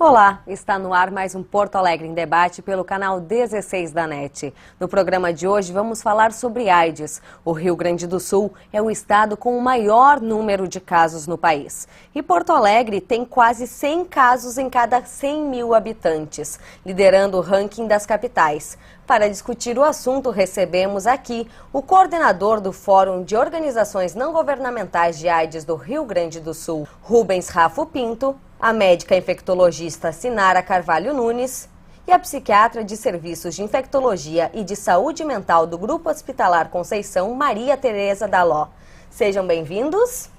Olá, está no ar mais um Porto Alegre em Debate pelo canal 16 da NET. No programa de hoje vamos falar sobre AIDS. O Rio Grande do Sul é o estado com o maior número de casos no país. E Porto Alegre tem quase 100 casos em cada 100 mil habitantes, liderando o ranking das capitais. Para discutir o assunto, recebemos aqui o coordenador do Fórum de Organizações Não Governamentais de AIDS do Rio Grande do Sul, Rubens Rafo Pinto, a médica infectologista Sinara Carvalho Nunes e a psiquiatra de Serviços de Infectologia e de Saúde Mental do Grupo Hospitalar Conceição, Maria Tereza Daló. Sejam bem-vindos.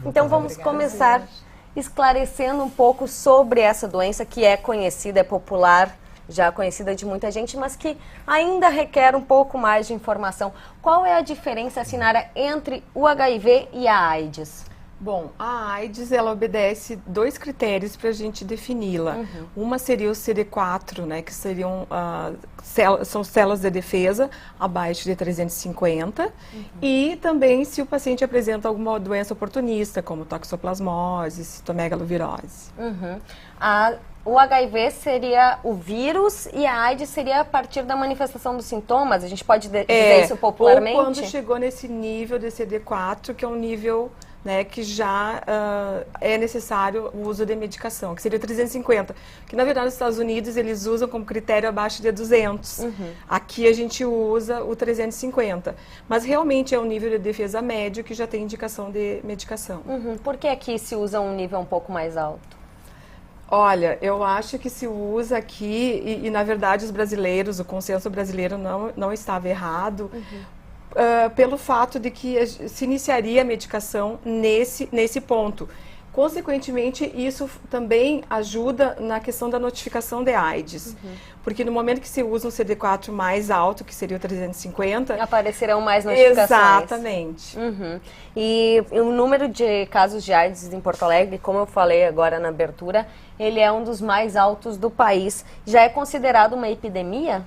Então vamos começar esclarecendo um pouco sobre essa doença que é conhecida, é popular, já conhecida de muita gente, mas que ainda requer um pouco mais de informação. Qual é a diferença, Sinara, entre o HIV e a AIDS? Bom, a AIDS, ela obedece dois critérios para a gente defini-la. Uma seria o CD4, né, que seriam, são células de defesa abaixo de 350. E também se o paciente apresenta alguma doença oportunista, como toxoplasmose, citomegalovirose. O HIV seria o vírus e a AIDS seria a partir da manifestação dos sintomas? A gente pode dizer isso popularmente? Ou quando chegou nesse nível de CD4, que é um nível, né, que já é necessário o uso de medicação, que seria 350. Que na verdade nos Estados Unidos eles usam como critério abaixo de 200. Aqui a gente usa o 350. Mas realmente é um nível de defesa médio que já tem indicação de medicação. Por que aqui se usa um nível um pouco mais alto? Olha, eu acho que se usa aqui, e na verdade os brasileiros, o consenso brasileiro não estava errado, pelo fato de que se iniciaria a medicação nesse ponto. Consequentemente, isso também ajuda na questão da notificação de AIDS. Porque no momento que se usa um CD4 mais alto, que seria o 350... aparecerão mais notificações. Exatamente. E o número de casos de AIDS em Porto Alegre, como eu falei agora na abertura, ele é um dos mais altos do país. Já é considerado uma epidemia?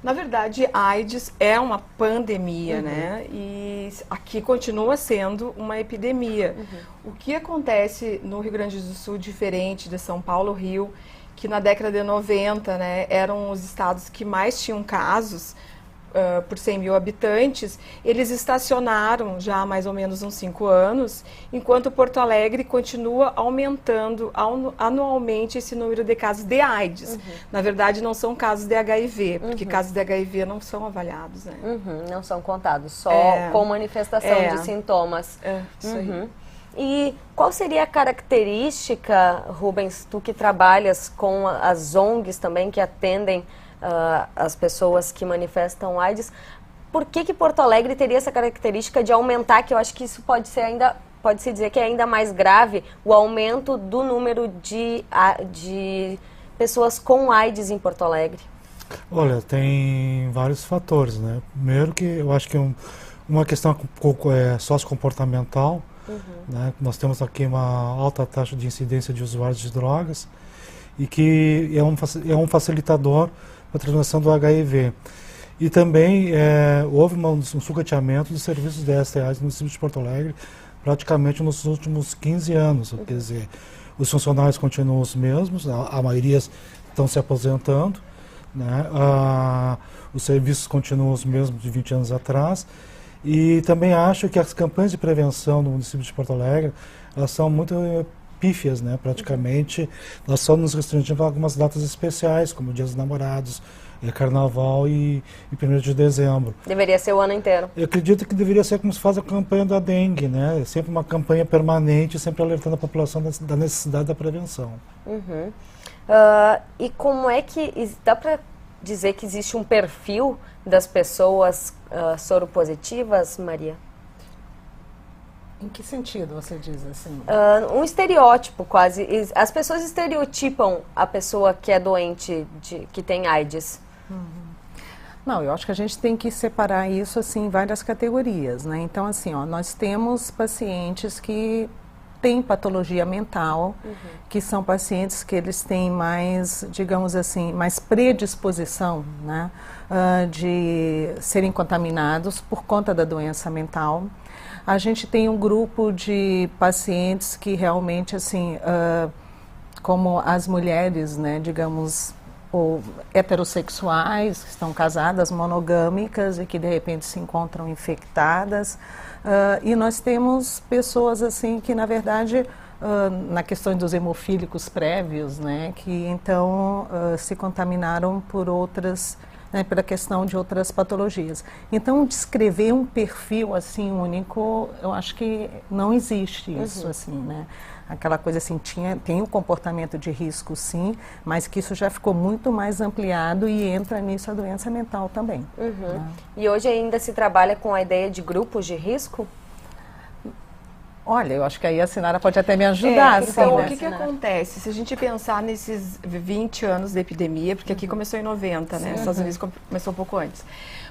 Na verdade, a AIDS é uma pandemia, né? E aqui continua sendo uma epidemia. O que acontece no Rio Grande do Sul, diferente de São Paulo, Rio, que na década de 90, né, eram os estados que mais tinham casos por 100 mil habitantes, eles estacionaram já há mais ou menos uns 5 anos, enquanto Porto Alegre continua aumentando anualmente esse número de casos de AIDS. Na verdade, não são casos de HIV, porque casos de HIV não são avaliados, né? Não são contados, só com manifestação de sintomas. Isso aí. E qual seria a característica, Rubens, tu que trabalhas com as ONGs também, que atendem as pessoas que manifestam AIDS, por que Porto Alegre teria essa característica de aumentar, que eu acho que isso pode-se dizer que é ainda mais grave, o aumento do número de pessoas com AIDS em Porto Alegre? Olha, tem vários fatores, né? Primeiro que eu acho que uma questão um pouco sociocomportamental, né? Nós temos aqui uma alta taxa de incidência de usuários de drogas e que é um facilitador para a transmissão do HIV. E também houve um sucateamento dos serviços de STAs no município de Porto Alegre praticamente nos últimos 15 anos. Quer dizer, os funcionários continuam os mesmos, a maioria estão se aposentando, né? Os serviços continuam os mesmos de 20 anos atrás. E também acho que as campanhas de prevenção no município de Porto Alegre, elas são muito pífias, né? Praticamente, nós só nos restringimos a algumas datas especiais, como Dia dos Namorados, Carnaval e 1º de dezembro. Deveria ser o ano inteiro. Eu acredito que deveria ser como se faz a campanha da dengue, né? Sempre uma campanha permanente, sempre alertando a população da necessidade da prevenção. E como é que dá para dizer que existe um perfil das pessoas soropositivas, Maria? Em que sentido você diz assim? Um estereótipo quase. As pessoas estereotipam a pessoa que é doente, que tem AIDS. Não, eu acho que a gente tem que separar isso assim em várias categorias, né? Então, assim, nós temos pacientes que têm patologia mental, que são pacientes que eles têm mais, digamos assim, mais predisposição, né, de serem contaminados por conta da doença mental. A gente tem um grupo de pacientes que realmente, assim, como as mulheres, né, digamos, ou heterossexuais, que estão casadas, monogâmicas e que de repente se encontram infectadas. E nós temos pessoas assim que, na verdade, na questão dos hemofílicos prévios, né, que então se contaminaram por outras, né, pela questão de outras patologias. Então, descrever um perfil assim único, eu acho que não existe isso, assim, né? Aquela coisa assim, tem o comportamento de risco, sim, mas que isso já ficou muito mais ampliado e entra nisso a doença mental também. Né? E hoje ainda se trabalha com a ideia de grupos de risco? Olha, eu acho que aí a Sinara pode até me ajudar. Então, assim, o que acontece? Se a gente pensar nesses 20 anos da epidemia, porque aqui começou em 90, né? Nos Estados Unidos começou um pouco antes.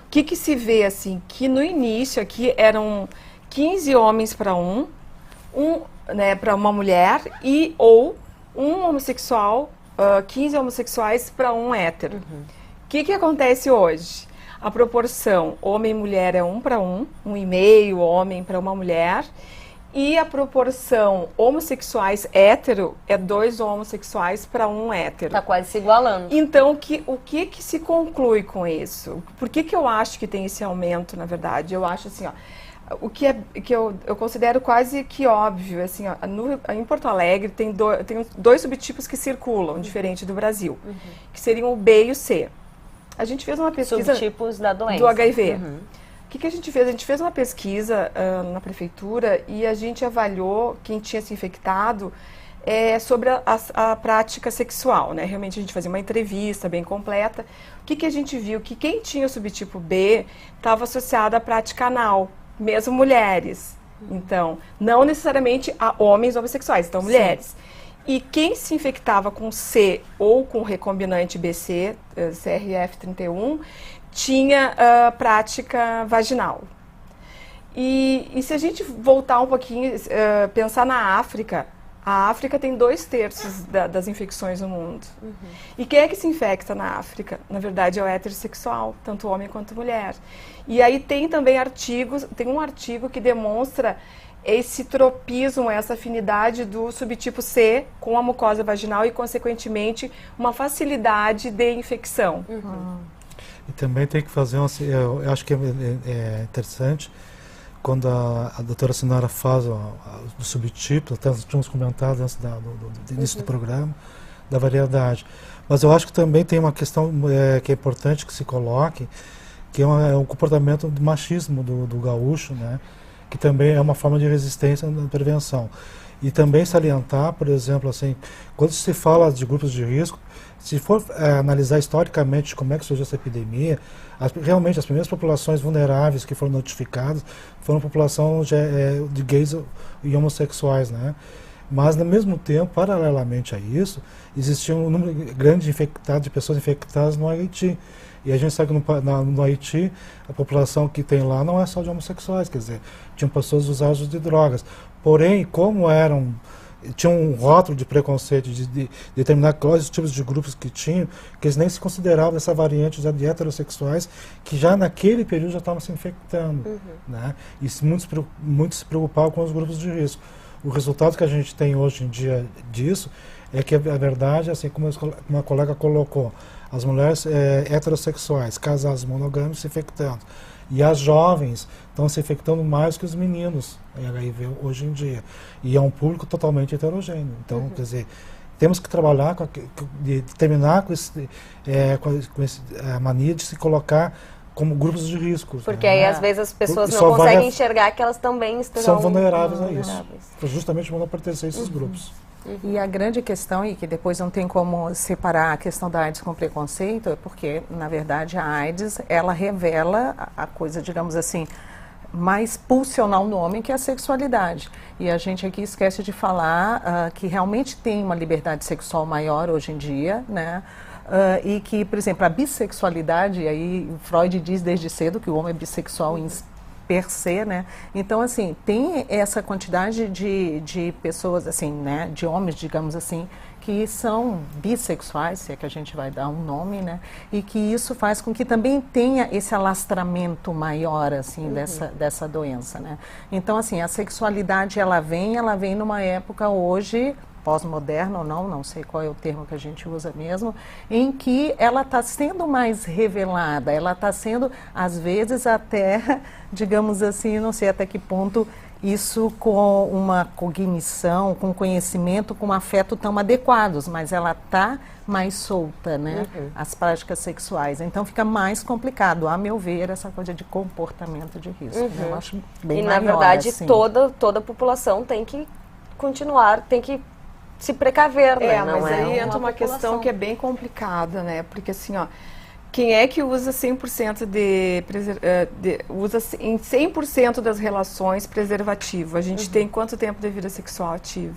O que se vê, assim, que no início aqui eram 15 homens para né, para uma mulher ou um homossexual, 15 homossexuais para um hétero. O que acontece hoje? A proporção homem e mulher é 1 para 1, 1,5 homem para uma mulher, e a proporção homossexuais hétero é 2 homossexuais para 1 hétero. Está quase se igualando. Então, o que se conclui com isso? Por que eu acho que tem esse aumento, na verdade? Eu acho assim, ó, o que eu considero quase que óbvio, assim, ó, em Porto Alegre tem 2 subtipos que circulam, diferente do Brasil, que seriam o B e o C. A gente fez uma pesquisa... Subtipos da doença. Do HIV. O que a gente fez? A gente fez uma pesquisa na prefeitura e a gente avaliou quem tinha se infectado sobre a prática sexual, né? Realmente a gente fazia uma entrevista bem completa. O que a gente viu? Que quem tinha o subtipo B estava associado à prática anal, mesmo mulheres. Então, não necessariamente a homens homossexuais, então mulheres. E quem se infectava com C ou com recombinante BC, CRF31, tinha prática vaginal. E se a gente voltar um pouquinho, pensar na África, a África tem 2/3 das infecções no mundo. E quem é que se infecta na África? Na verdade, é o heterossexual, tanto homem quanto mulher. E aí tem também tem um artigo que demonstra esse tropismo, essa afinidade do subtipo C com a mucosa vaginal e, consequentemente, uma facilidade de infecção. E também tem que fazer, eu acho que é interessante, quando a doutora Sinara faz do subtipo, até nós tínhamos comentado antes do início do programa, da variedade. Mas eu acho que também tem uma questão que é importante que se coloque, que é um comportamento de machismo do gaúcho, né? Que também é uma forma de resistência na prevenção. E também salientar, por exemplo, assim, quando se fala de grupos de risco, se for analisar historicamente como é que surgiu essa epidemia, realmente as primeiras populações vulneráveis que foram notificadas foram a população de gays e homossexuais, né? Mas, ao mesmo tempo, paralelamente a isso, existia um número grande de pessoas infectadas no Haiti. E a gente sabe que no Haiti, a população que tem lá não é só de homossexuais, quer dizer, tinham pessoas usuários de drogas. Porém, como tinha um rótulo de preconceito de determinar quais tipos de grupos que tinham, que eles nem se consideravam essa variante de heterossexuais, que já naquele período já estavam se infectando. Né? E muitos se preocupavam com os grupos de risco. O resultado que a gente tem hoje em dia disso é que a verdade, assim como uma colega colocou, as mulheres heterossexuais, casadas monogâmicos se infectando. E as jovens estão se infectando mais que os meninos em HIV hoje em dia. E é um público totalmente heterogêneo. Então, quer dizer, temos que trabalhar, terminar com a mania de se colocar como grupos de risco. Porque aí, às vezes, as pessoas não conseguem enxergar que elas também são vulneráveis a isso. Justamente por não pertencer a esses grupos. E a grande questão, e que depois não tem como separar a questão da AIDS com preconceito, é porque, na verdade, a AIDS, ela revela a coisa, digamos assim, mais pulsional no homem, que é a sexualidade. E a gente aqui esquece de falar que realmente tem uma liberdade sexual maior hoje em dia, né? E que, por exemplo, a bissexualidade, aí Freud diz desde cedo que o homem é bissexual per se, né? Então, assim, tem essa quantidade de pessoas, assim, né, de homens, digamos assim, que são bissexuais, se é que a gente vai dar um nome, né? E que isso faz com que também tenha esse alastramento maior, assim, dessa doença, né? Então, assim, a sexualidade, ela vem numa época hoje pós-moderna ou não sei qual é o termo que a gente usa mesmo, em que ela está sendo mais revelada, ela está sendo, às vezes, até, digamos assim, não sei até que ponto isso com uma cognição, com conhecimento, com afeto tão adequados, mas ela está mais solta, né? As práticas sexuais. Então fica mais complicado, a meu ver, essa coisa de comportamento de risco. Né? Eu acho bem E maior, na verdade assim. toda a população tem que continuar, tem que se precaver, né? Mas Não aí entra uma população. questão que é bem complicada, né? Porque assim, ó, quem é que usa 100% usa em 100% das relações preservativo? A gente tem quanto tempo de vida sexual ativa?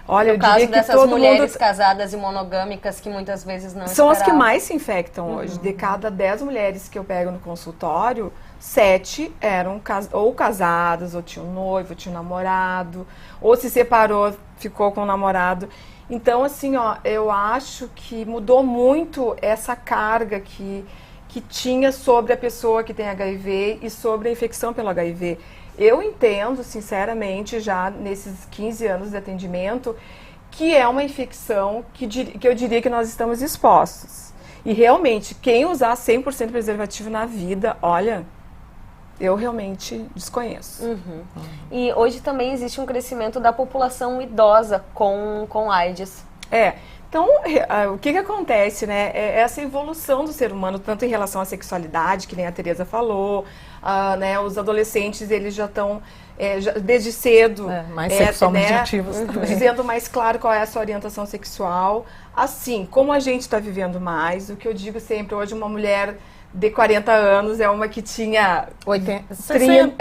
Olha, No caso dessas todo mulheres mundo casadas e monogâmicas que muitas vezes não são as que esperavam. mais se infectam hoje. De cada 10 mulheres que eu pego no consultório, 7 eram ou casadas, ou tinham noivo, ou tinham namorado, ou se separou, ficou com o namorado. Então, assim, ó, eu acho que mudou muito essa carga que tinha sobre a pessoa que tem HIV e sobre a infecção pelo HIV. Eu entendo, sinceramente, já nesses 15 anos de atendimento, que é uma infecção que eu diria que nós estamos expostos. E realmente, quem usar 100% preservativo na vida, olha, eu realmente desconheço. E hoje também existe um crescimento da população idosa com AIDS. Então, o que acontece, né? É essa evolução do ser humano, tanto em relação à sexualidade, que nem a Tereza falou, né? Os adolescentes, eles já estão, desde cedo... mais sexualmente né? ativos também. Dizendo mais claro qual é a sua orientação sexual. Assim, como a gente está vivendo mais, o que eu digo sempre, hoje uma mulher de 40 anos é uma que tinha 80, 60,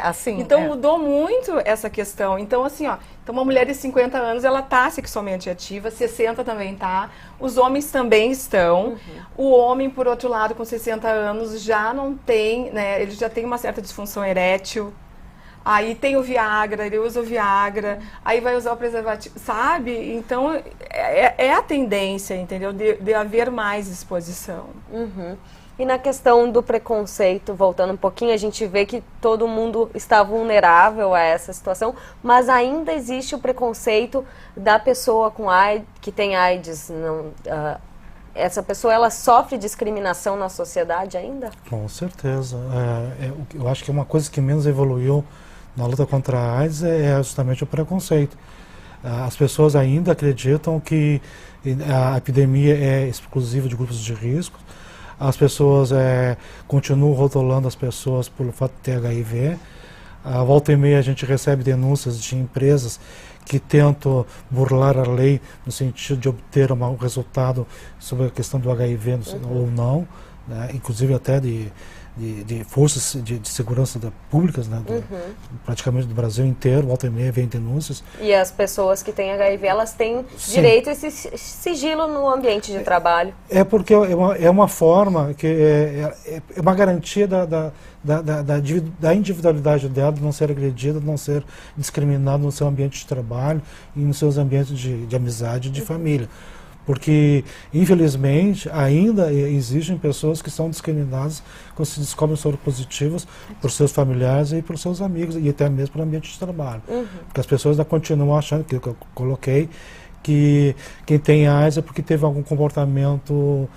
assim, então mudou muito essa questão. Então assim, ó, então uma mulher de 50 anos ela tá sexualmente ativa, 60 também tá, os homens também estão. O homem, por outro lado, com 60 anos já não tem, né, ele já tem uma certa disfunção erétil. Aí tem o Viagra, ele usa o Viagra, aí vai usar o preservativo, sabe? Então é a tendência, entendeu? De haver mais exposição. E na questão do preconceito, voltando um pouquinho, a gente vê que todo mundo está vulnerável a essa situação, mas ainda existe o preconceito da pessoa com AIDS, que tem AIDS. Essa pessoa, ela sofre discriminação na sociedade ainda? Com certeza. Eu acho que uma coisa que menos evoluiu na luta contra a AIDS é justamente o preconceito. As pessoas ainda acreditam que a epidemia é exclusiva de grupos de risco. As pessoas continuam rotulando as pessoas pelo fato de ter HIV. Volta e meia a gente recebe denúncias de empresas que tentam burlar a lei no sentido de obter um resultado sobre a questão do HIV ou não, né? Inclusive até de forças de segurança públicas, né? Praticamente do Brasil inteiro, volta e meia vem denúncias. E as pessoas que têm HIV, elas têm direito a esse sigilo no ambiente de trabalho. É porque é uma forma, que é uma garantia da individualidade dela, de não ser agredida, de não ser discriminada no seu ambiente de trabalho e nos seus ambientes de amizade e de família. Porque, infelizmente, ainda existem pessoas que são discriminadas quando se descobrem soropositivos por seus familiares e por seus amigos, e até mesmo pelo ambiente de trabalho. Porque as pessoas ainda continuam achando, que eu coloquei, que quem tem AIDS é porque teve algum comportamento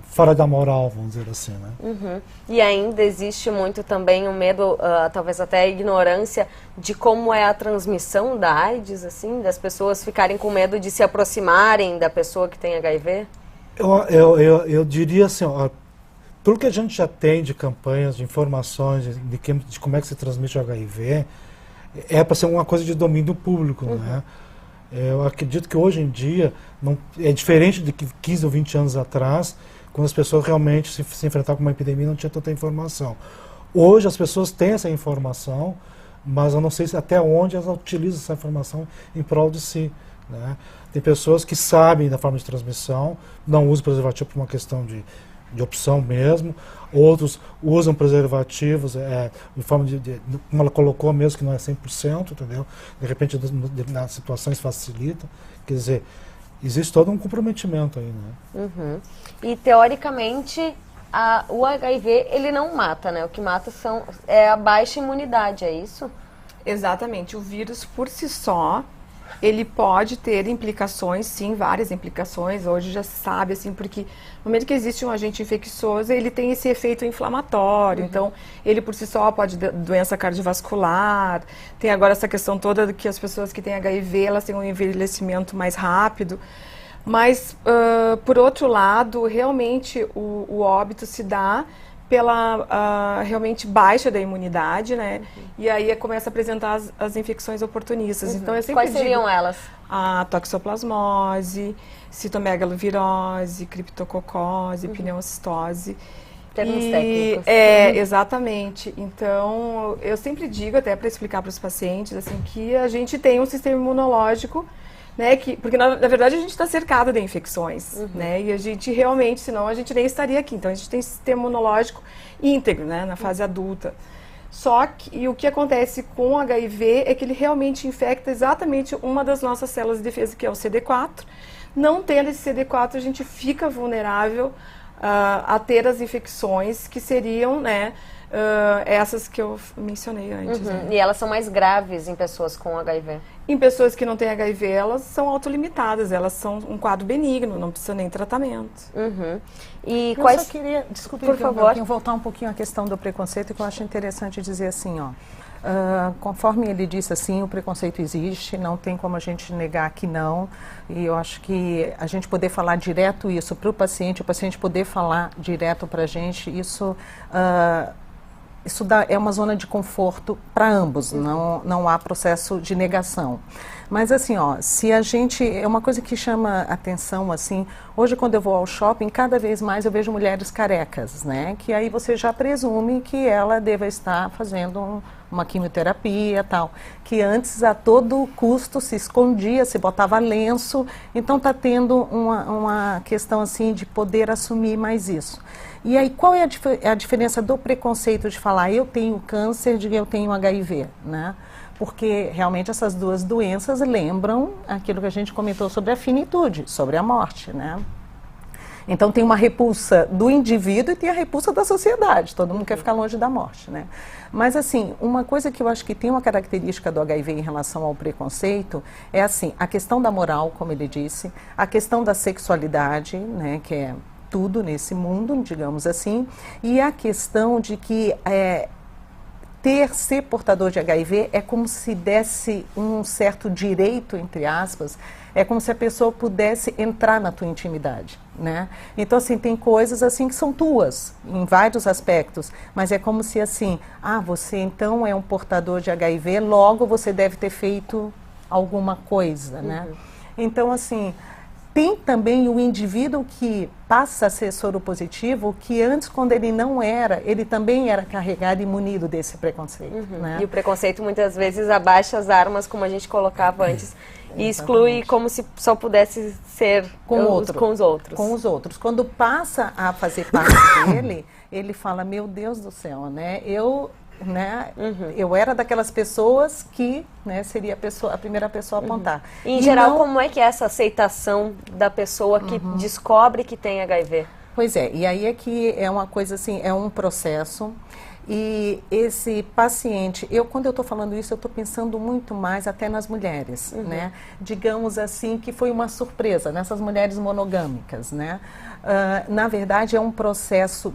fora da moral, vamos dizer assim, né? E ainda existe muito também o medo, talvez até a ignorância de como é a transmissão da AIDS, assim, das pessoas ficarem com medo de se aproximarem da pessoa que tem HIV? Eu diria assim, ó, pelo que a gente já tem de campanhas, de informações, de como é que se transmite o HIV, é para ser uma coisa de domínio público, né? Eu acredito que hoje em dia é diferente de 15 ou 20 anos atrás, quando as pessoas realmente se enfrentavam com uma epidemia e não tinha tanta informação. Hoje as pessoas têm essa informação, mas eu não sei até onde elas utilizam essa informação em prol de si, né? Tem pessoas que sabem da forma de transmissão, não usam preservativo por uma questão de opção mesmo, outros usam preservativos de forma como ela colocou mesmo, que não é 100%, entendeu? De repente, nas situações facilita, quer dizer, existe todo um comprometimento aí, né? E, teoricamente, o HIV, ele não mata, né? O que mata é a baixa imunidade, é isso? Exatamente. O vírus, por si só, ele pode ter implicações, sim, várias implicações. Hoje já se sabe, assim, porque no momento que existe um agente infeccioso, ele tem esse efeito inflamatório. Então, ele por si só pode dar doença cardiovascular. Tem agora essa questão toda de que as pessoas que têm HIV, elas têm um envelhecimento mais rápido. Mas, por outro lado, realmente o óbito se dá pela realmente baixa da imunidade, né? E aí começa a apresentar as infecções oportunistas. Então, eu sempre Quais seriam elas? A toxoplasmose, citomegalovirose, criptococose, pneumocistose. Termos técnicos. Exatamente. Então, eu sempre digo, até para explicar para os pacientes, assim, que a gente tem um sistema imunológico, né, porque na verdade a gente está cercado de infecções, né, e a gente realmente, senão a gente nem estaria aqui. Então a gente tem sistema imunológico íntegro, né, na fase adulta. Só que o que acontece com o HIV é que ele realmente infecta exatamente uma das nossas células de defesa, que é o CD4. Não tendo esse CD4, a gente fica vulnerável a ter as infecções que seriam, né, essas que eu mencionei antes. Né? E elas são mais graves em pessoas com HIV? Em pessoas que não têm HIV, elas são autolimitadas, elas são um quadro benigno, não precisa nem tratamento. E eu quais... só queria, desculpe, por favor, voltar um pouquinho à questão do preconceito, que eu acho interessante dizer assim, ó. Conforme ele disse assim, o preconceito existe, não tem como a gente negar que não, e eu acho que a gente poder falar direto isso para o paciente poder falar direto para a gente, isso é uma zona de conforto para ambos, não há processo de negação. Mas assim, ó, se a gente, é uma coisa que chama atenção, assim, hoje quando eu vou ao shopping, cada vez mais eu vejo mulheres carecas, né, que aí você já presume que ela deva estar fazendo uma quimioterapia e tal, que antes a todo custo se escondia, se botava lenço, então está tendo uma questão assim de poder assumir mais isso. E aí, qual é a diferença do preconceito de falar eu tenho câncer, de eu tenho HIV, né? Porque realmente essas duas doenças lembram aquilo que a gente comentou sobre a finitude, sobre a morte, né? Então tem uma repulsa do indivíduo e tem a repulsa da sociedade, todo mundo quer ficar longe da morte, né? Mas assim, uma coisa que eu acho que tem uma característica do HIV em relação ao preconceito é assim, a questão da moral, como ele disse, a questão da sexualidade, né, que é tudo nesse mundo, digamos assim, e a questão de que ser portador de HIV é como se desse um certo direito, entre aspas, é como se a pessoa pudesse entrar na tua intimidade, né? Então, assim, tem coisas assim que são tuas, em vários aspectos, mas é como se assim, você então é um portador de HIV, logo você deve ter feito alguma coisa, né? Então, assim, tem também o indivíduo que passa a ser soropositivo, que antes, quando ele não era, ele também era carregado e munido desse preconceito. Né? E o preconceito muitas vezes abaixa as armas, como a gente colocava antes, e exclui como se só pudesse ser com os outros. Com os outros. Quando passa a fazer parte dele, ele fala, meu Deus do céu, né? Eu era daquelas pessoas que, né, seria a primeira pessoa a apontar. E, em geral, como é que é essa aceitação da pessoa que descobre que tem HIV? Pois é, e aí é que é uma coisa assim, é um processo. E esse paciente, quando eu estou falando isso, eu estou pensando muito mais até nas mulheres, né? Digamos assim, que foi uma surpresa nessas mulheres monogâmicas, né? Na verdade, é um processo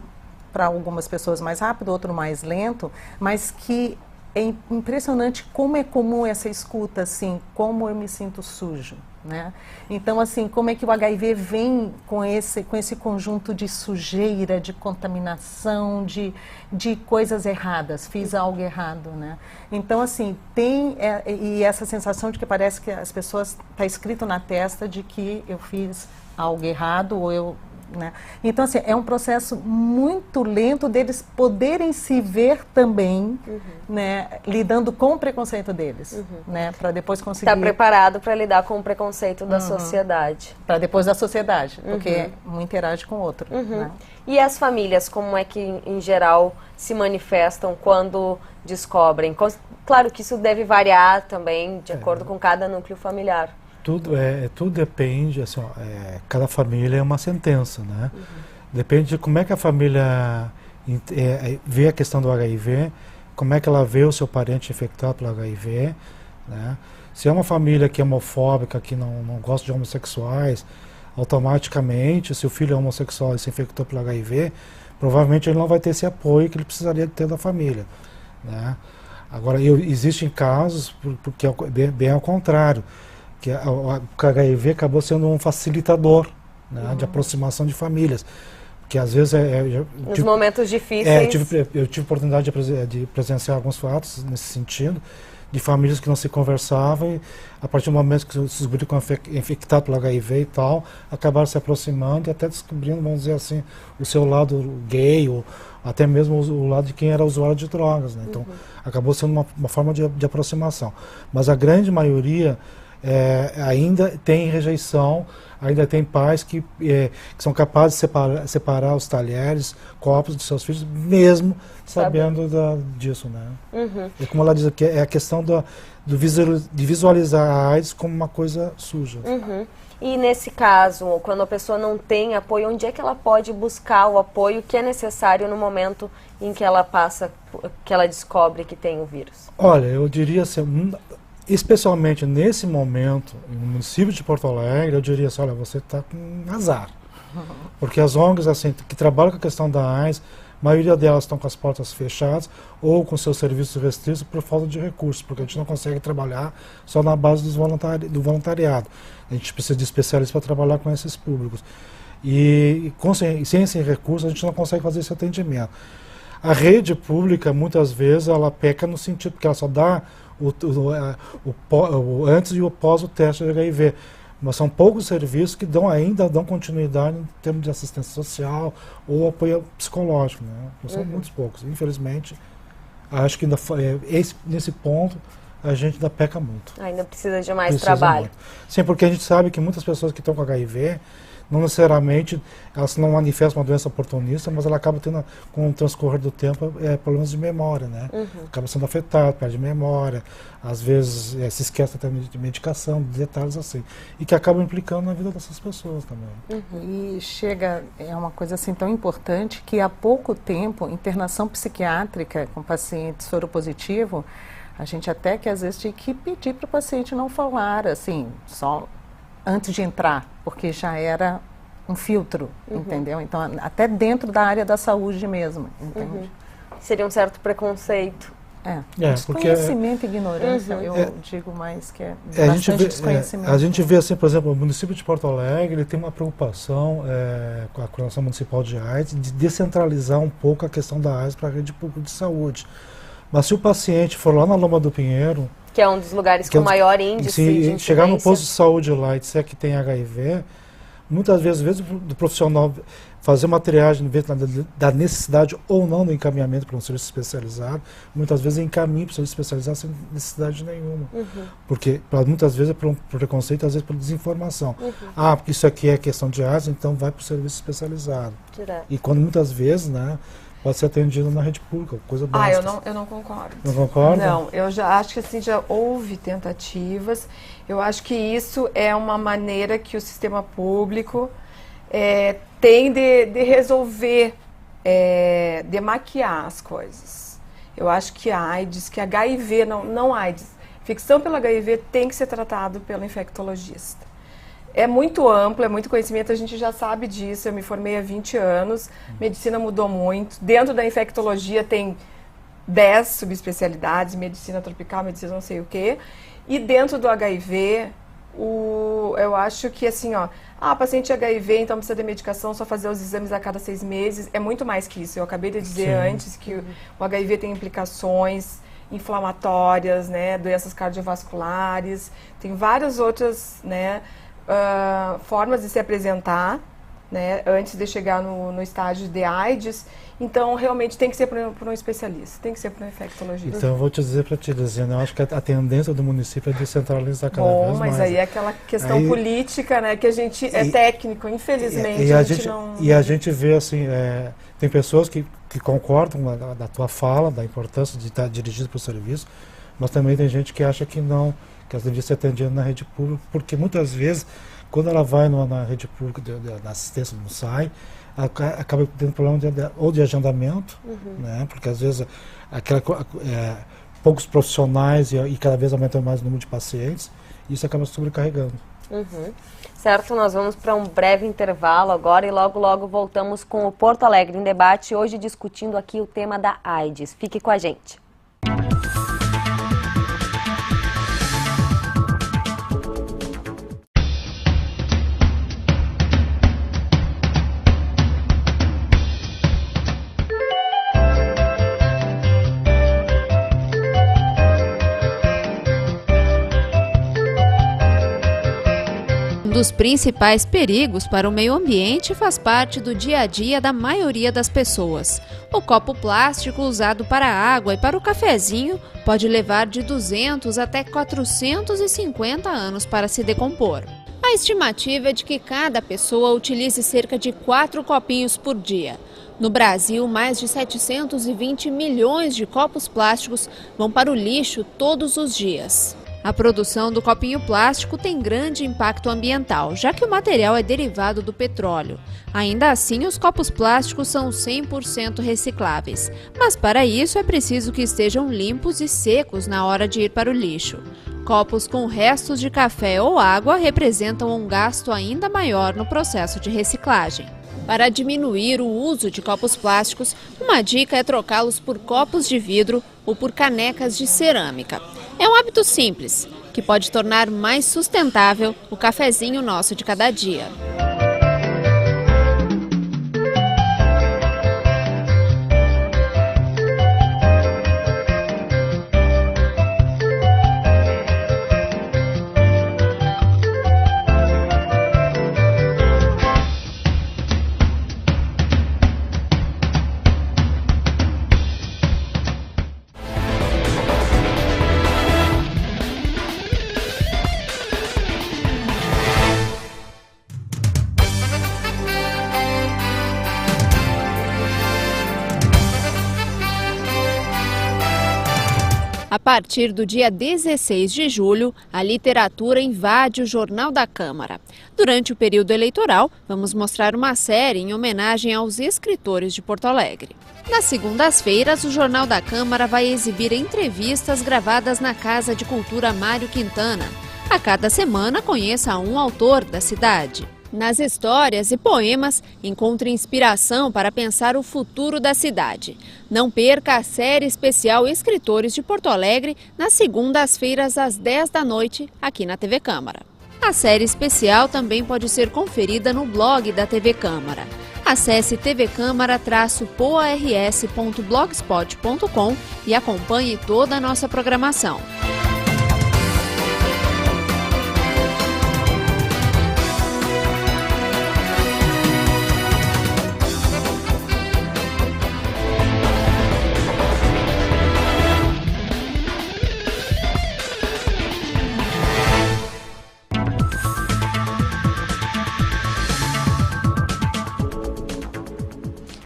para algumas pessoas mais rápido, outro mais lento, mas que é impressionante como é comum essa escuta, assim, como eu me sinto sujo, né? Então, assim, como é que o HIV vem com esse conjunto de sujeira, de contaminação, de coisas erradas, fiz algo errado, né? Então, assim, tem e essa sensação de que parece que as pessoas, está escrito na testa de que eu fiz algo errado ou eu... Né? Então, assim, é um processo muito lento deles poderem se ver também, né, lidando com o preconceito deles, né, para depois conseguir... Está preparado para lidar com o preconceito da sociedade. Para depois da sociedade, porque um interage com o outro. Né? E as famílias, como é que, em geral, se manifestam quando descobrem? Claro que isso deve variar também, de acordo com cada núcleo familiar. Tudo depende, assim, cada família é uma sentença, né? Depende de como é que a família vê a questão do HIV, como é que ela vê o seu parente infectado pelo HIV, né? Se é uma família que é homofóbica, que não gosta de homossexuais, automaticamente, se o filho é homossexual e se infectou pelo HIV, provavelmente ele não vai ter esse apoio que ele precisaria ter da família, né? Agora, existem casos porque é bem ao contrário, que o HIV acabou sendo um facilitador, né, de aproximação de famílias. Que às vezes nos momentos difíceis. Eu tive oportunidade de presenciar alguns fatos nesse sentido, de famílias que não se conversavam e a partir do momento que se descobriram infectados pelo HIV e tal, acabaram se aproximando e até descobrindo, vamos dizer assim, o seu lado gay ou até mesmo o lado de quem era usuário de drogas, né? Então, acabou sendo uma forma de aproximação. Mas a grande maioria ainda tem rejeição, ainda tem pais que são capazes de separar os talheres, copos de seus filhos, mesmo sabendo disso, né? E como ela diz aqui, é a questão de visualizar a AIDS como uma coisa suja. E nesse caso, quando a pessoa não tem apoio, onde é que ela pode buscar o apoio que é necessário no momento em que ela que ela descobre que tem o vírus? Olha, eu diria assim, especialmente nesse momento, no município de Porto Alegre, eu diria assim, olha, você está com azar. Porque as ONGs assim, que trabalham com a questão da AIDS, a maioria delas estão com as portas fechadas ou com seus serviços restritos por falta de recursos, porque a gente não consegue trabalhar só na base do voluntariado. A gente precisa de especialistas para trabalhar com esses públicos. E sem esse recurso, a gente não consegue fazer esse atendimento. A rede pública, muitas vezes, ela peca no sentido que ela só dá o antes e o pós o teste de HIV. Mas são poucos serviços que ainda dão continuidade em termos de assistência social ou apoio psicológico, né? São muitos poucos. Infelizmente, acho que ainda nesse ponto a gente ainda peca muito. Ainda precisa de mais trabalho. Muito. Sim, porque a gente sabe que muitas pessoas que estão com HIV, não necessariamente elas não manifestam uma doença oportunista, mas ela acaba tendo, com o transcorrer do tempo, problemas de memória, né? Acaba sendo afetado, perde memória, às vezes se esquece até de medicação, de detalhes assim, e que acabam implicando na vida dessas pessoas também. E é uma coisa assim tão importante que há pouco tempo, internação psiquiátrica com paciente soropositivo, a gente até que às vezes tinha que pedir para o paciente não falar, assim, só antes de entrar, porque já era um filtro, entendeu? Então, até dentro da área da saúde mesmo, entende? Seria um certo preconceito. Desconhecimento e ignorância, eu digo mais que bastante desconhecimento. A gente vê assim, por exemplo, o município de Porto Alegre, ele tem uma preocupação com a Coordenação Municipal de AIDS, de descentralizar um pouco a questão da AIDS para a rede pública de saúde. Mas se o paciente for lá na Loma do Pinheiro, que é um dos lugares com maior índice de incidência, chegar no posto de saúde lá e disser que tem HIV, muitas vezes, às vezes do profissional fazer uma triagem da necessidade ou não do encaminhamento para um serviço especializado, muitas vezes encaminha para o serviço especializado sem necessidade nenhuma. Porque muitas vezes é por um preconceito, às vezes por desinformação. Porque isso aqui é questão de AIDS, então vai para o serviço especializado. Direto. E quando muitas vezes, né, pode ser atendido na rede pública, coisa básica. Eu não concordo. Não concorda? Não, eu já acho que assim, já houve tentativas. Eu acho que isso é uma maneira que o sistema público tem de resolver, de maquiar as coisas. Eu acho que a AIDS, que HIV, não AIDS, infecção pelo HIV tem que ser tratado pelo infectologista. É muito amplo, é muito conhecimento, a gente já sabe disso, eu me formei há 20 anos, medicina mudou muito, dentro da infectologia tem 10 subespecialidades, medicina tropical, medicina não sei o quê, e dentro do HIV, eu acho que assim, paciente HIV, então precisa de medicação, só fazer os exames a cada 6 meses, é muito mais que isso, eu acabei de dizer antes que o HIV tem implicações inflamatórias, né, doenças cardiovasculares, tem várias outras, né, formas de se apresentar, né, antes de chegar no estágio de AIDS. Então, realmente tem que ser por um especialista, tem que ser por um infectologista. Então, eu vou te dizer para ti, Lisiane, eu acho que a tendência do município é descentralizar cada vez mais. Mas aí é aquela questão política, né, que a gente é técnico, infelizmente, E a gente vê, assim, tem pessoas que concordam da tua fala, da importância de estar dirigido para o serviço, mas também tem gente que acha que não, que elas deveriam ser atendidas na rede pública, porque muitas vezes, quando ela vai na rede pública da assistência no SAI, acaba tendo problema ou de agendamento, né, porque às vezes poucos profissionais e cada vez aumentando mais o número de pacientes, e isso acaba sobrecarregando. Certo, nós vamos para um breve intervalo agora e logo voltamos com o Porto Alegre em Debate, hoje discutindo aqui o tema da AIDS. Fique com a gente. Um dos principais perigos para o meio ambiente faz parte do dia a dia da maioria das pessoas. O copo plástico usado para a água e para o cafezinho pode levar de 200 até 450 anos para se decompor. A estimativa é de que cada pessoa utilize cerca de 4 copinhos por dia. No Brasil, mais de 720 milhões de copos plásticos vão para o lixo todos os dias. A produção do copinho plástico tem grande impacto ambiental, já que o material é derivado do petróleo. Ainda assim, os copos plásticos são 100% recicláveis, mas para isso é preciso que estejam limpos e secos na hora de ir para o lixo. Copos com restos de café ou água representam um gasto ainda maior no processo de reciclagem. Para diminuir o uso de copos plásticos, uma dica é trocá-los por copos de vidro ou por canecas de cerâmica. É um hábito simples, que pode tornar mais sustentável o cafezinho nosso de cada dia. A partir do dia 16 de julho, a literatura invade o Jornal da Câmara. Durante o período eleitoral, vamos mostrar uma série em homenagem aos escritores de Porto Alegre. Nas segundas-feiras, o Jornal da Câmara vai exibir entrevistas gravadas na Casa de Cultura Mário Quintana. A cada semana, conheça um autor da cidade. Nas histórias e poemas, encontre inspiração para pensar o futuro da cidade. Não perca a série especial Escritores de Porto Alegre, nas segundas-feiras às 10 da noite, aqui na TV Câmara. A série especial também pode ser conferida no blog da TV Câmara. Acesse tvcamara-poars.blogspot.com e acompanhe toda a nossa programação.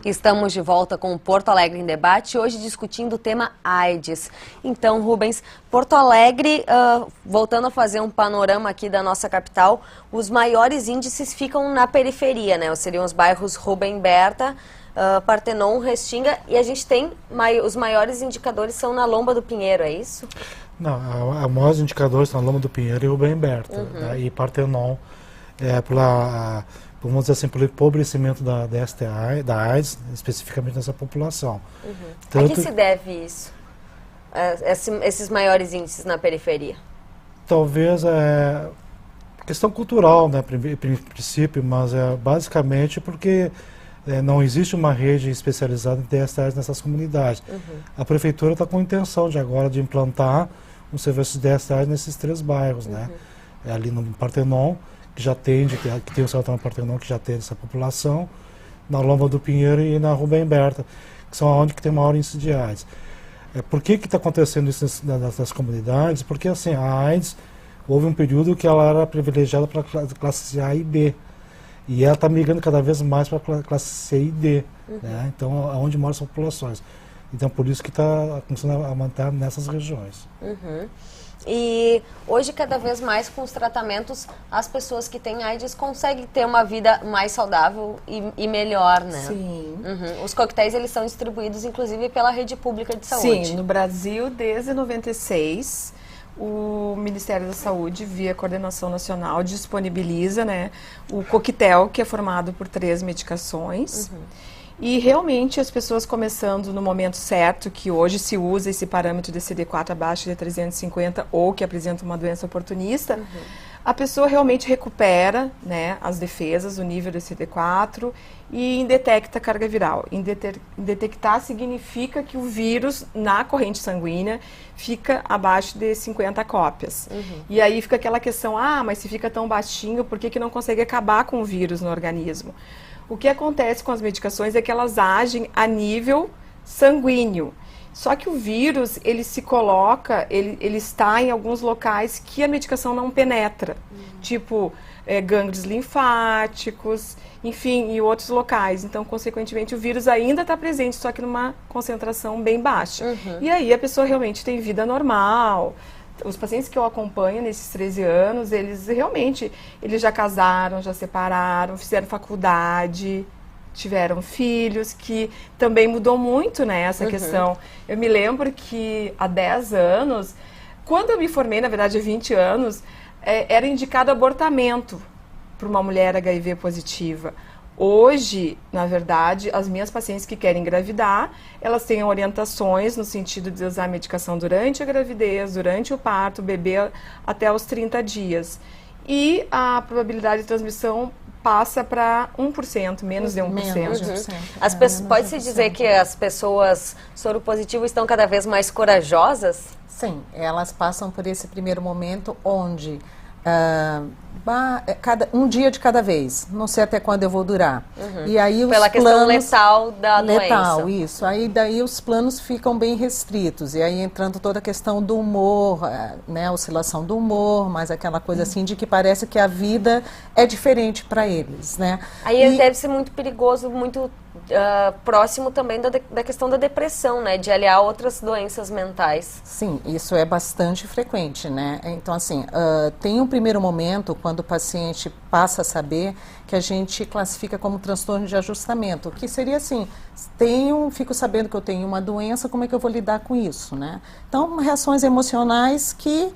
Estamos de volta com o Porto Alegre em Debate, hoje discutindo o tema AIDS. Então, Rubens, Porto Alegre, voltando a fazer um panorama aqui da nossa capital, os maiores índices ficam na periferia, né? Seriam os bairros Rubem Berta, Partenon, Restinga, e a gente tem, os maiores indicadores são na Lomba do Pinheiro, é isso? Não, os maiores indicadores são na Lomba do Pinheiro e Rubem Berta, né? E Partenon, vamos dizer assim, pelo empobrecimento da STI, da AIDS, especificamente nessa população. A que se deve isso? Esses maiores índices na periferia? Talvez questão cultural, né, em princípio, mas basicamente porque não existe uma rede especializada em DSTIs nessas comunidades. A prefeitura está com a intenção de agora de implantar um serviço de DSTIs nesses 3 bairros, né? Ali no Partenon, que já atende, que tem o Salão Partenon, que já atende essa população, na Lomba do Pinheiro e na Rubem Berta, que são onde que tem maior índice de AIDS. Por que está acontecendo isso nessas comunidades? Porque assim, a AIDS, houve um período que ela era privilegiada para classe A e B, e ela está migrando cada vez mais para a classe C e D, né? Então, aonde moram as populações. Então, por isso que está começando a aumentar nessas regiões. E hoje, cada vez mais, com os tratamentos, as pessoas que têm AIDS conseguem ter uma vida mais saudável e melhor, né? Sim. Os coquetéis, eles são distribuídos, inclusive, pela rede pública de saúde. Sim, no Brasil, desde 96, o Ministério da Saúde, via Coordenação Nacional, disponibiliza, né, o coquetel, que é formado por 3 medicações. E realmente as pessoas começando no momento certo, que hoje se usa esse parâmetro de CD4 abaixo de 350 ou que apresenta uma doença oportunista, a pessoa realmente recupera, né, as defesas, o nível de CD4 e indetecta a carga viral. Indetectar significa que o vírus na corrente sanguínea fica abaixo de 50 cópias. E aí fica aquela questão, mas se fica tão baixinho, por que não consegue acabar com o vírus no organismo? O que acontece com as medicações é que elas agem a nível sanguíneo. Só que o vírus, ele se coloca, ele está em alguns locais que a medicação não penetra. Tipo, gânglios linfáticos, enfim, e outros locais. Então, consequentemente, o vírus ainda está presente, só que numa concentração bem baixa. E aí a pessoa realmente tem vida normal. Os pacientes que eu acompanho nesses 13 anos, eles já casaram, já separaram, fizeram faculdade, tiveram filhos, que também mudou muito, né, essa questão. Eu me lembro que há 10 anos, quando eu me formei, na verdade há 20 anos, era indicado abortamento para uma mulher HIV positiva. Hoje, na verdade, as minhas pacientes que querem engravidar, elas têm orientações no sentido de usar a medicação durante a gravidez, durante o parto, o bebê até os 30 dias. E a probabilidade de transmissão passa para 1%, menos de 1%. Pode-se dizer que as pessoas soropositivas estão cada vez mais corajosas? Sim, elas passam por esse primeiro momento onde um dia de cada vez, não sei até quando eu vou durar. E aí pela questão letal da doença. Isso. Aí daí os planos ficam bem restritos. E aí entrando toda a questão do humor, né, a oscilação do humor, mas aquela coisa assim de que parece que a vida é diferente para eles, né? Aí deve ser muito perigoso, muito próximo também da questão da depressão, né? De aliar outras doenças mentais. Sim, isso é bastante frequente, né? Então, assim, tem um primeiro momento quando o paciente passa a saber que a gente classifica como transtorno de ajustamento, que seria assim, fico sabendo que eu tenho uma doença, como é que eu vou lidar com isso, né? Então, reações emocionais que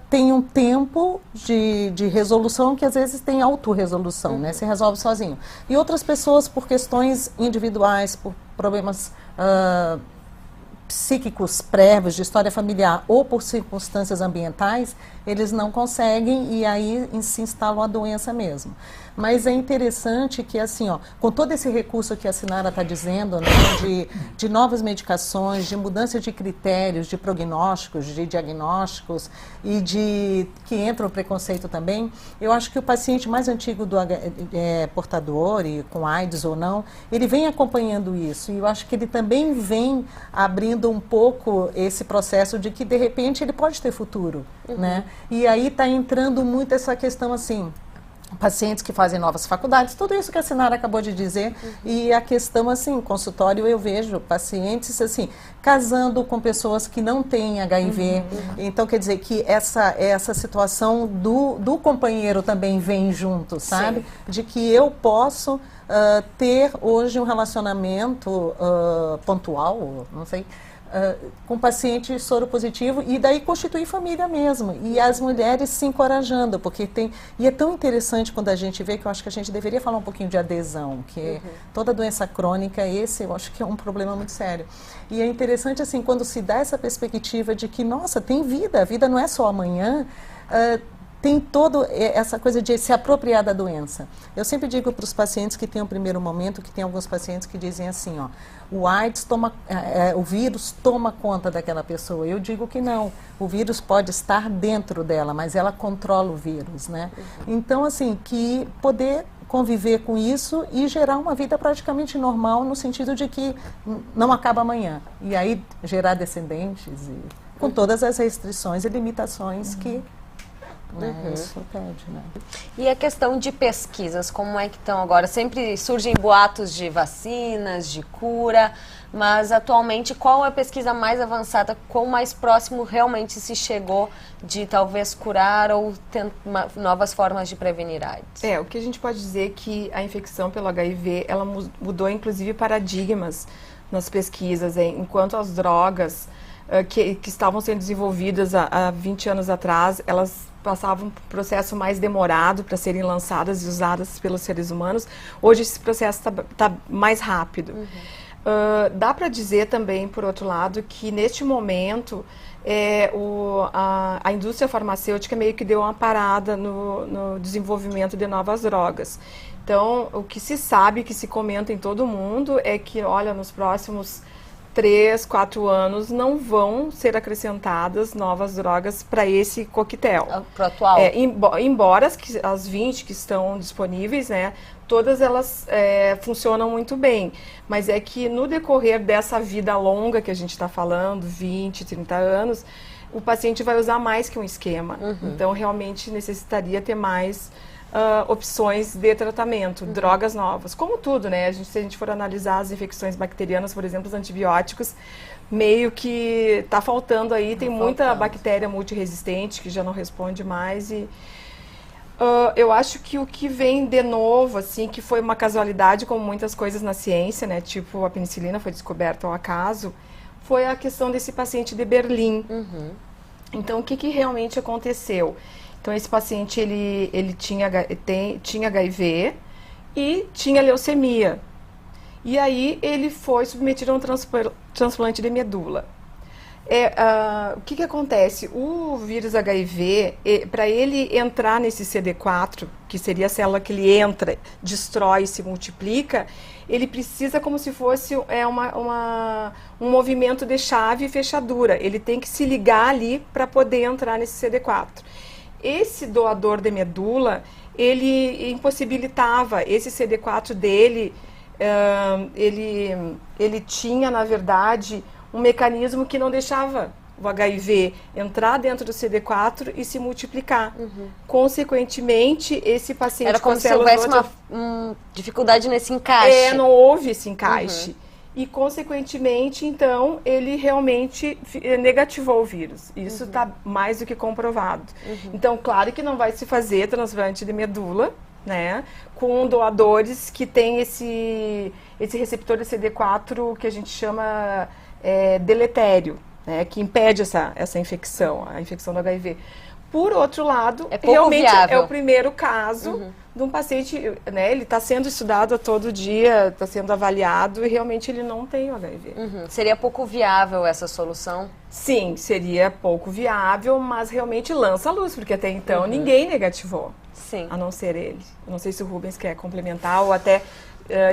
têm um tempo de resolução que às vezes tem autorresolução, né? Se resolve sozinho. E outras pessoas, por questões individuais, por problemas psíquicos prévios, de história familiar ou por circunstâncias ambientais, eles não conseguem e aí se instalam a doença mesmo. Mas é interessante que, assim, com todo esse recurso que a Sinara está dizendo, né, de novas medicações, de mudança de critérios, de prognósticos, de diagnósticos e que entra o preconceito também, eu acho que o paciente mais antigo do portador, e com AIDS ou não, ele vem acompanhando isso. E eu acho que ele também vem abrindo um pouco esse processo de que, de repente, ele pode ter futuro, né? E aí está entrando muito essa questão, assim, pacientes que fazem novas faculdades, tudo isso que a Sinara acabou de dizer, e a questão, assim, consultório eu vejo pacientes, assim, casando com pessoas que não têm HIV, então quer dizer que essa situação do companheiro também vem junto, sabe? Sim. De que eu posso ter hoje um relacionamento pontual, não sei, com paciente soropositivo e daí constituir família mesmo. E as mulheres se encorajando, porque e é tão interessante quando a gente vê, que eu acho que a gente deveria falar um pouquinho de adesão, que toda doença crônica, eu acho que é um problema muito sério. E é interessante, assim, quando se dá essa perspectiva de que, nossa, tem vida, a vida não é só amanhã, tem toda essa coisa de se apropriar da doença. Eu sempre digo para os pacientes que tem um primeiro momento, que tem alguns pacientes que dizem assim, o AIDS o vírus toma conta daquela pessoa. Eu digo que não, o vírus pode estar dentro dela, mas ela controla o vírus, né? Então, assim, que poder conviver com isso e gerar uma vida praticamente normal, no sentido de que não acaba amanhã. E aí gerar descendentes, com todas as restrições e limitações que né? Isso pede, né? E a questão de pesquisas, como é que estão agora? Sempre surgem boatos de vacinas, de cura, mas atualmente qual é a pesquisa mais avançada, quão mais próximo realmente se chegou de talvez curar ou novas formas de prevenir AIDS? O que a gente pode dizer é que a infecção pelo HIV, ela mudou inclusive paradigmas nas pesquisas, enquanto as drogas que estavam sendo desenvolvidas há 20 anos atrás, elas passavam por um processo mais demorado para serem lançadas e usadas pelos seres humanos. Hoje esse processo está mais rápido. Dá para dizer também, por outro lado, que neste momento a indústria farmacêutica meio que deu uma parada no desenvolvimento de novas drogas. Então, o que se sabe, que se comenta em todo mundo, é que, olha, nos próximos 3, 4 anos não vão ser acrescentadas novas drogas para esse coquetel. Para o atual? Embora as 20 que estão disponíveis, né, todas elas funcionam muito bem. Mas é que no decorrer dessa vida longa que a gente está falando, 20, 30 anos, o paciente vai usar mais que um esquema. Então, realmente necessitaria ter mais opções de tratamento, drogas novas. Como tudo, né? Se a gente for analisar as infecções bacterianas, por exemplo, os antibióticos, meio que está faltando aí, tem muita bactéria multiresistente que já não responde mais e eu acho que o que vem de novo, assim, que foi uma casualidade, como muitas coisas na ciência, né? Tipo, a penicilina foi descoberta ao acaso, foi a questão desse paciente de Berlim. Então, o que realmente aconteceu? Então, esse paciente, ele tinha HIV e tinha leucemia. E aí, ele foi submetido a um transplante de medula. O que acontece? O vírus HIV, para ele entrar nesse CD4, que seria a célula que ele entra, destrói e se multiplica, ele precisa como se fosse um movimento de chave e fechadura. Ele tem que se ligar ali para poder entrar nesse CD4. Esse doador de medula, ele impossibilitava, esse CD4 dele, ele tinha, na verdade, um mecanismo que não deixava o HIV entrar dentro do CD4 e se multiplicar. Consequentemente, esse paciente era como se houvesse uma dificuldade nesse encaixe. Não houve esse encaixe. E, consequentemente, então, ele realmente negativou o vírus. Isso está mais do que comprovado. Então, claro que não vai se fazer transplante de medula, né, com doadores que têm esse receptor de CD4 que a gente chama deletério, né, que impede essa infecção, a infecção do HIV. Por outro lado, realmente é o primeiro caso de um paciente, né, ele está sendo estudado a todo dia, está sendo avaliado e realmente ele não tem o HIV. Seria pouco viável essa solução? Sim, seria pouco viável, mas realmente lança a luz, porque até então ninguém negativou, sim, a não ser ele. Eu não sei se o Rubens quer complementar ou até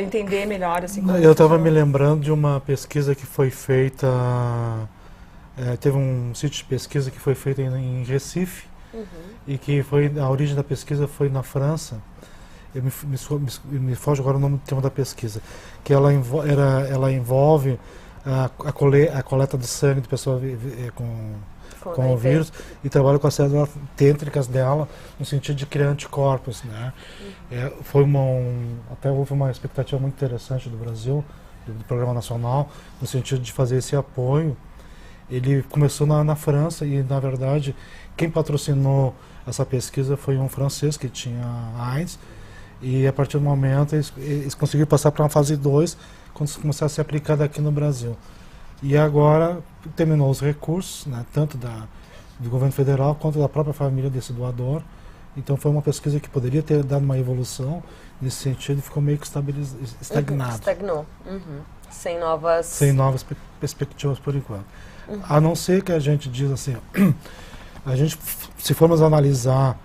entender melhor. Assim, eu estava me lembrando de uma pesquisa que foi feita, teve um sítio de pesquisa que foi feito em Recife, e que a origem da pesquisa foi na França. Me foge agora o nome do tema da pesquisa, que ela envolve a coleta de sangue de pessoas com o vírus e trabalha com as células têntricas dela no sentido de criar anticorpos, né? Até houve uma expectativa muito interessante do Brasil, do Programa Nacional, no sentido de fazer esse apoio. Ele começou na França e, na verdade, quem patrocinou essa pesquisa foi um francês que tinha AIDS. E a partir do momento eles conseguiram passar para uma fase 2, quando começar a ser aplicada aqui no Brasil. E agora terminou os recursos, né, tanto do governo federal quanto da própria família desse doador. Então foi uma pesquisa que poderia ter dado uma evolução nesse sentido e ficou meio que estagnado. Estagnou. Sem novas perspectivas por enquanto. A não ser que a gente diz assim, se formos analisar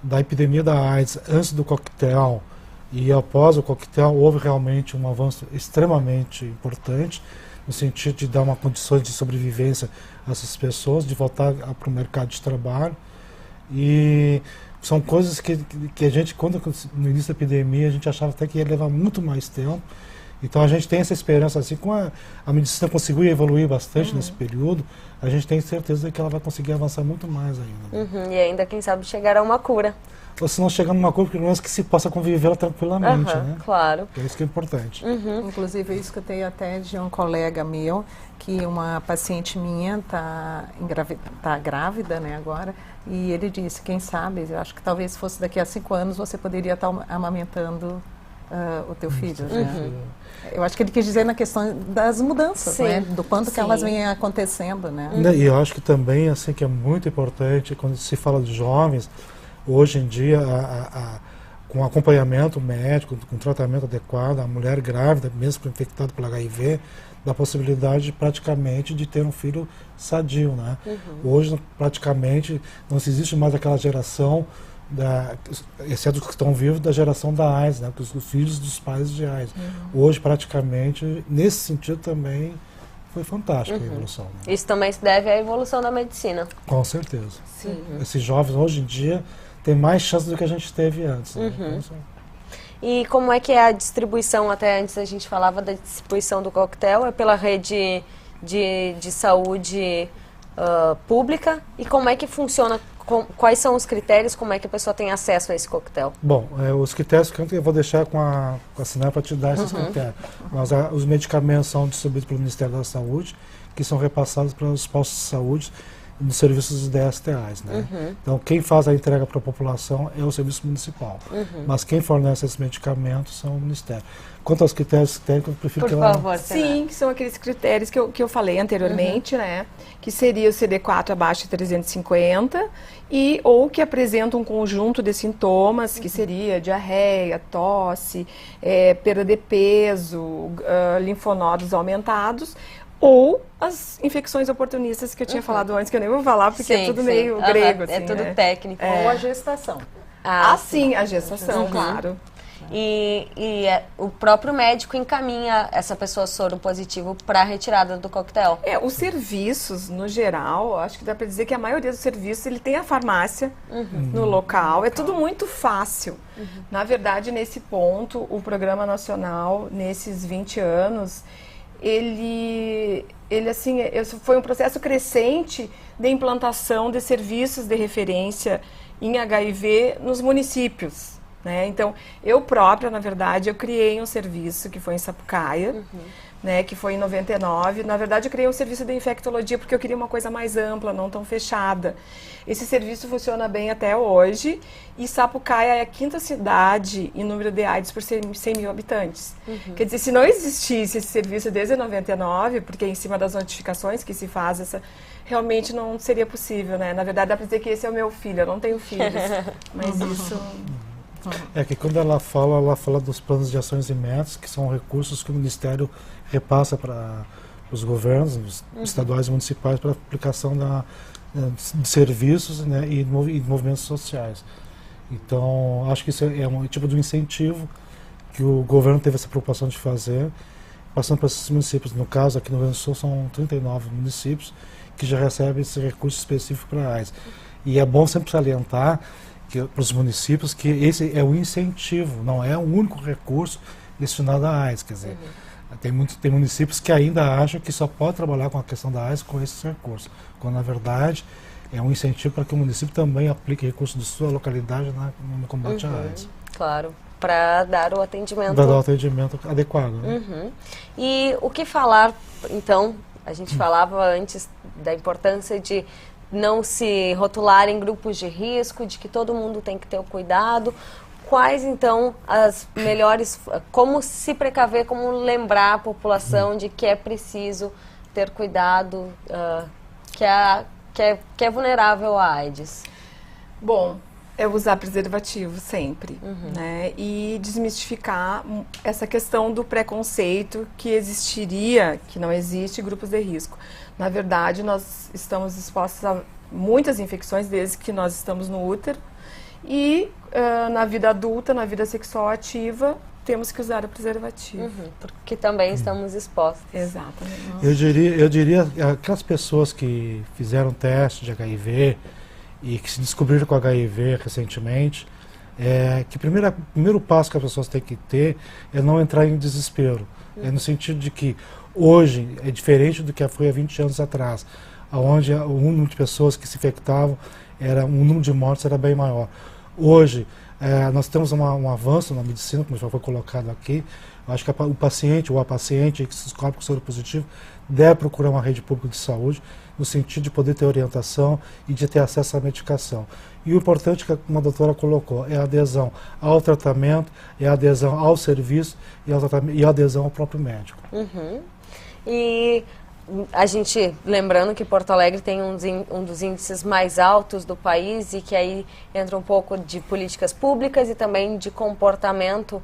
da epidemia da AIDS antes do coquetel e após o coquetel, houve realmente um avanço extremamente importante no sentido de dar uma condição de sobrevivência a essas pessoas, de voltar para o mercado de trabalho. E são coisas que a gente, no início da epidemia, a gente achava até que ia levar muito mais tempo, Então a gente tem essa esperança, assim, com a medicina conseguiu evoluir bastante nesse período, a gente tem certeza que ela vai conseguir avançar muito mais ainda. E ainda, quem sabe, chegar a uma cura. Ou se não chegar numa cura, pelo menos que se possa conviver tranquilamente, né? Claro. É isso que é importante. Inclusive, eu escutei até de um colega meu, que uma paciente minha tá grávida, né, agora, e ele disse, quem sabe, eu acho que talvez fosse daqui a 5 anos você poderia estar amamentando o teu filho, né? Eu acho que ele quis dizer na questão das mudanças, né? Do quanto que elas vêm acontecendo, né? E eu acho que também, assim, que é muito importante, quando se fala de jovens, hoje em dia, com acompanhamento médico, com tratamento adequado, a mulher grávida, mesmo infectada pelo HIV, dá a possibilidade praticamente de ter um filho sadio, né? Hoje, praticamente, não se existe mais aquela geração, exceto os que estão vivos, da geração da AIDS, né? Os filhos dos pais de AIDS. Hoje, praticamente, nesse sentido também, foi fantástica a evolução. Né? Isso também se deve à evolução da medicina. Com certeza. Esses jovens, hoje em dia, têm mais chance do que a gente teve antes. Né? E como é que é a distribuição? Até antes a gente falava da distribuição do coquetel, é pela rede de saúde pública? E como é que funciona? Quais são os critérios? Como é que a pessoa tem acesso a esse coquetel? Bom, os critérios que eu vou deixar com a Sinara para te dar esses critérios. Mas os medicamentos são distribuídos pelo Ministério da Saúde, que são repassados para os postos de saúde nos serviços DSTAs, né? Então, quem faz a entrega para a população é o serviço municipal. Mas quem fornece esses medicamentos são o Ministério. Quanto aos critérios técnicos, eu prefiro Por que ela... favor, Sim, que são aqueles critérios que eu falei anteriormente, né? Que seria o CD4 abaixo de 350 ou que apresenta um conjunto de sintomas, que seria diarreia, tosse, perda de peso, linfonodos aumentados, ou as infecções oportunistas que eu tinha falado antes, que eu nem vou falar, porque é tudo meio grego. Assim, é tudo né? técnico. Ou a gestação. Sim, a gestação, claro. E o próprio médico encaminha essa pessoa soro positivo para a retirada do coquetel. Os serviços, no geral, acho que dá para dizer que a maioria dos serviços, ele tem a farmácia no local. É tudo muito fácil. Na verdade, nesse ponto, o Programa Nacional, nesses 20 anos, ele assim, foi um processo crescente de implantação de serviços de referência em HIV nos municípios. Né? Então, eu própria, na verdade, eu criei um serviço que foi em Sapucaia, né, que foi em 99. Na verdade, eu criei um serviço de infectologia porque eu queria uma coisa mais ampla, não tão fechada. Esse serviço funciona bem até hoje e Sapucaia é a 5ª cidade em número de AIDS por 100 mil habitantes. Quer dizer, se não existisse esse serviço desde 99, porque é em cima das notificações que se faz realmente não seria possível, né? Na verdade, dá para dizer que esse é o meu filho, eu não tenho filhos, mas isso... É que quando ela fala dos planos de ações e metas, que são recursos que o Ministério repassa para os governos estaduais e municipais para a aplicação de serviços, né, e movimentos sociais. Então, acho que isso é um tipo de incentivo que o governo teve essa preocupação de fazer, passando para esses municípios. No caso, aqui no Rio Grande do Sul, são 39 municípios que já recebem esse recurso específico para a AIDS. E é bom sempre salientar para os municípios que esse é o incentivo, não é o único recurso destinado à AIDS. Quer dizer, tem municípios que ainda acham que só pode trabalhar com a questão da AIDS com esses recursos, quando na verdade é um incentivo para que o município também aplique recursos de sua localidade no combate à AIDS. Claro, para dar o atendimento. Para dar o atendimento adequado. Né? E o que falar, então, a gente falava antes da importância de não se rotular em grupos de risco, de que todo mundo tem que ter o cuidado. Quais, então, as melhores... Como se precaver, como lembrar a população de que é preciso ter cuidado, que é vulnerável à AIDS? Bom, é usar preservativo sempre, né? E desmistificar essa questão do preconceito que existiria, que não existe, grupos de risco. Na verdade, nós estamos expostos a muitas infecções desde que nós estamos no útero e na vida adulta, na vida sexual ativa, temos que usar o preservativo. Porque também estamos expostos. Exatamente. Eu diria aquelas pessoas que fizeram teste de HIV e que se descobriram com HIV recentemente, que o primeiro passo que as pessoas têm que ter é não entrar em desespero. no sentido de que hoje é diferente do que foi há 20 anos atrás, onde o número de pessoas que se infectavam, o número de mortes era bem maior. Hoje, nós temos um avanço na medicina, como já foi colocado aqui. Eu acho que o paciente ou a paciente que se descobre com soro positivo deve procurar uma rede pública de saúde, no sentido de poder ter orientação e de ter acesso à medicação. E o importante, que como a doutora colocou, é a adesão ao tratamento, é a adesão ao serviço e a adesão ao próprio médico. E a gente, lembrando que Porto Alegre tem um dos índices mais altos do país e que aí entra um pouco de políticas públicas e também de comportamento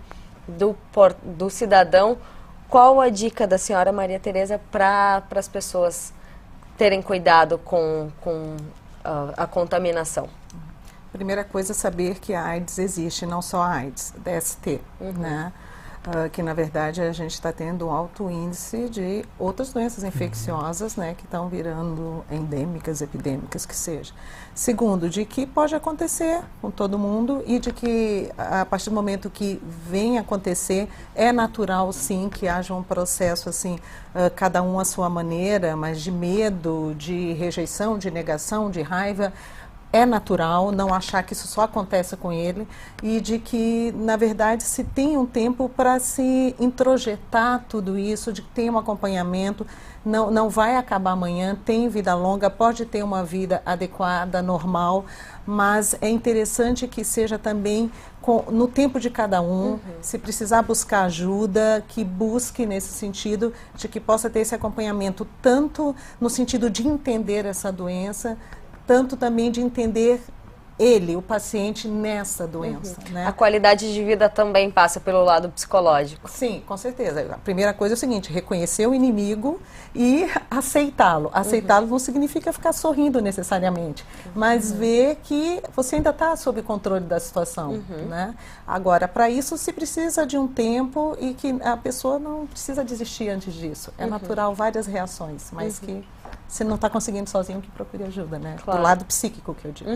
do cidadão. Qual a dica da senhora Maria Tereza para as pessoas terem cuidado com a contaminação? Primeira coisa é saber que a AIDS existe, não só a AIDS, DST, né? Que na verdade a gente está tendo um alto índice de outras doenças infecciosas, né, que estão virando endêmicas, epidêmicas, que seja. Segundo, de que pode acontecer com todo mundo e de que a partir do momento que vem acontecer, é natural sim que haja um processo assim, cada um à sua maneira, mas de medo, de rejeição, de negação, de raiva. É natural não achar que isso só acontece com ele e de que, na verdade, se tem um tempo para se introjetar tudo isso, de que tem um acompanhamento, não vai acabar amanhã, tem vida longa, pode ter uma vida adequada, normal, mas é interessante que seja também no tempo de cada um, se precisar buscar ajuda, que busque nesse sentido, de que possa ter esse acompanhamento, tanto no sentido de entender essa doença, tanto também de entender o paciente, nessa doença. Né? A qualidade de vida também passa pelo lado psicológico. Sim, com certeza. A primeira coisa é o seguinte, reconhecer o inimigo e aceitá-lo. Aceitá-lo não significa ficar sorrindo necessariamente, mas ver que você ainda está sob controle da situação. Né? Agora, para isso se precisa de um tempo e que a pessoa não precisa desistir antes disso. É natural várias reações, mas que se não está conseguindo sozinho, que procure ajuda, né? Claro. Do lado psíquico que eu digo.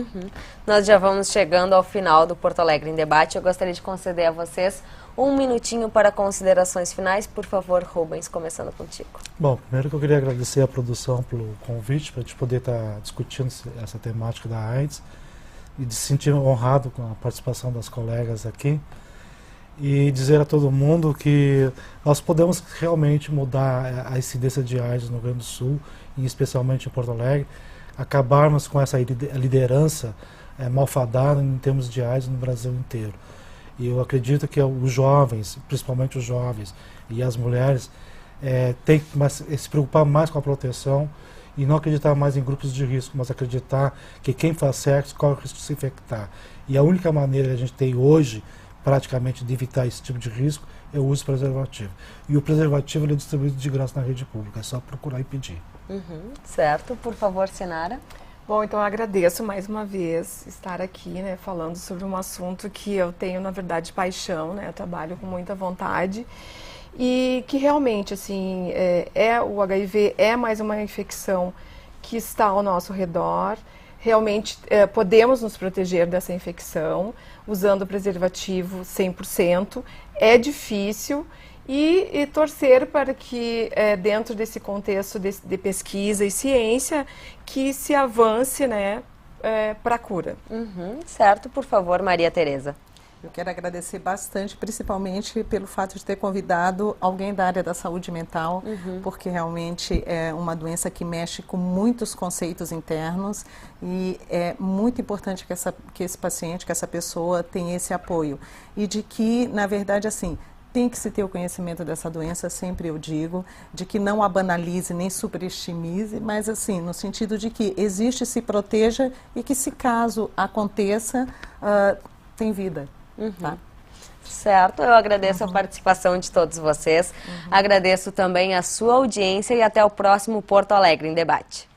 Nós já vamos chegando ao final do Porto Alegre em Debate. Eu gostaria de conceder a vocês um minutinho para considerações finais. Por favor, Rubens, começando contigo. Bom, primeiro que eu queria agradecer a produção pelo convite, para a gente poder estar discutindo essa temática da AIDS e de se sentir honrado com a participação das colegas aqui. E dizer a todo mundo que nós podemos realmente mudar a incidência de AIDS no Rio Grande do Sul, e especialmente em Porto Alegre, acabarmos com essa liderança malfadada em termos de AIDS no Brasil inteiro. E eu acredito que os jovens, principalmente os jovens e as mulheres, têm que se preocupar mais com a proteção e não acreditar mais em grupos de risco, mas acreditar que quem faz sexo corre o risco de se infectar. E a única maneira que a gente tem hoje, praticamente, de evitar esse tipo de risco é o uso do preservativo. E o preservativo ele é distribuído de graça na rede pública, é só procurar e pedir. Certo. Por favor, Sinara. Bom, então eu agradeço mais uma vez estar aqui, né, falando sobre um assunto que eu tenho, na verdade, paixão, né, eu trabalho com muita vontade e que realmente, assim, o HIV é mais uma infecção que está ao nosso redor. Realmente podemos nos proteger dessa infecção usando o preservativo 100%. É difícil e torcer para que dentro desse contexto de pesquisa e ciência que se avance, né, para a cura. Certo, por favor, Maria Tereza. Eu quero agradecer bastante, principalmente pelo fato de ter convidado alguém da área da saúde mental, porque realmente é uma doença que mexe com muitos conceitos internos e é muito importante que esse paciente, que essa pessoa tenha esse apoio. E de que, na verdade, assim, tem que se ter o conhecimento dessa doença, sempre eu digo, de que não a banalize nem superestimize, mas assim, no sentido de que existe, se proteja e que se caso aconteça, tem vida. Tá? Certo, eu agradeço a participação de todos vocês, agradeço também a sua audiência e até o próximo Porto Alegre em Debate.